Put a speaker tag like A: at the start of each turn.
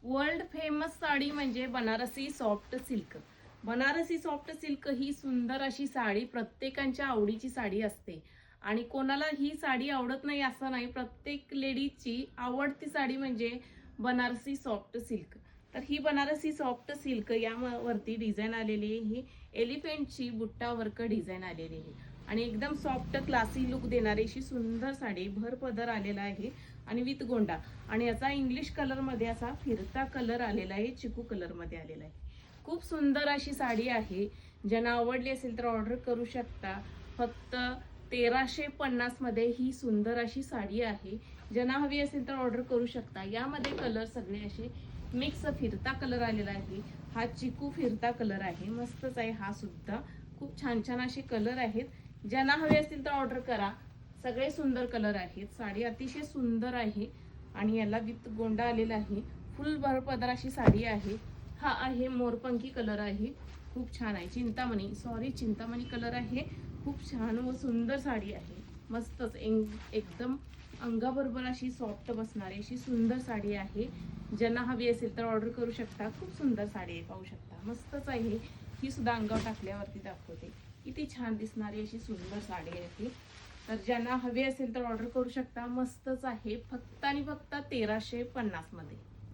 A: World famous sari म्हणजे Banarasi soft silk. Banarasi soft silk ही सुंदर अशी साडी प्रत्येकाच्या आवडीची साडी असते आणि कोणाला ही साडी आवडत नाही असं नाही, प्रत्येक लेडीची आवडती साडी म्हणजे बनारसी सॉफ्ट सिल्क। तर ही बनारसी सॉफ्ट सिल्क यावरती डिझाईन आलेली आहे, ही एलिफंटची बुट्टा वर्क डिझाईन आलेली आहे आणि एकदम सॉफ्ट क्लासी लुक देणारी अशी सुंदर साडी, भर पदर आलेला आहे आणि विथ गोंडा आणि याचा इंग्लिश कलर मध्ये असा फिरता कलर आलेला आहे, चिकू कलर मध्ये आलेला आहे। खूप सुंदर अशी साडी आहे, ज्यांना आवडली असेल तर ऑर्डर करू शकता। फक्त 1350 मध्ये ही सुंदर अशी साडी आहे, ज्यांना हवी असेल तर ऑर्डर करू शकता। यामध्ये कलर सगळे असे मिक्स फिरता कलर आलेला आहे, हा चिकू फिरता कलर आहे, मस्तच आहे हा सुद्धा। खूप छान छान असे कलर आहेत, ज्यांना हवे असतील तर ऑर्डर करा। सगळे सुंदर कलर आहेत, साडी अतिशय सुंदर आहे आणि याला विथ गोंडा आलेला आहे, फुल भर पदर अशी साडी आहे। हा आहे मोरपंखी कलर आहे, खूप छान आहे, चिंतामणी कलर आहे। खूप छान व सुंदर साडी आहे, मस्तच एकदम अंगाबरोबर अशी सॉफ्ट बसणारी अशी सुंदर साडी आहे। ज्यांना हवी असेल तर ऑर्डर करू शकता। खूप सुंदर साडी आहे, पाहू शकता, मस्तच आहे। ही सुद्धा अंगावर टाकल्यावरती दाखवते किती छान दिसणारी अशी सुंदर साडी आहे ती। तर ज्यांना हवी असेल तर ऑर्डर करू शकता, मस्तच आहे, फक्त आणि फक्त 1350 मध्ये।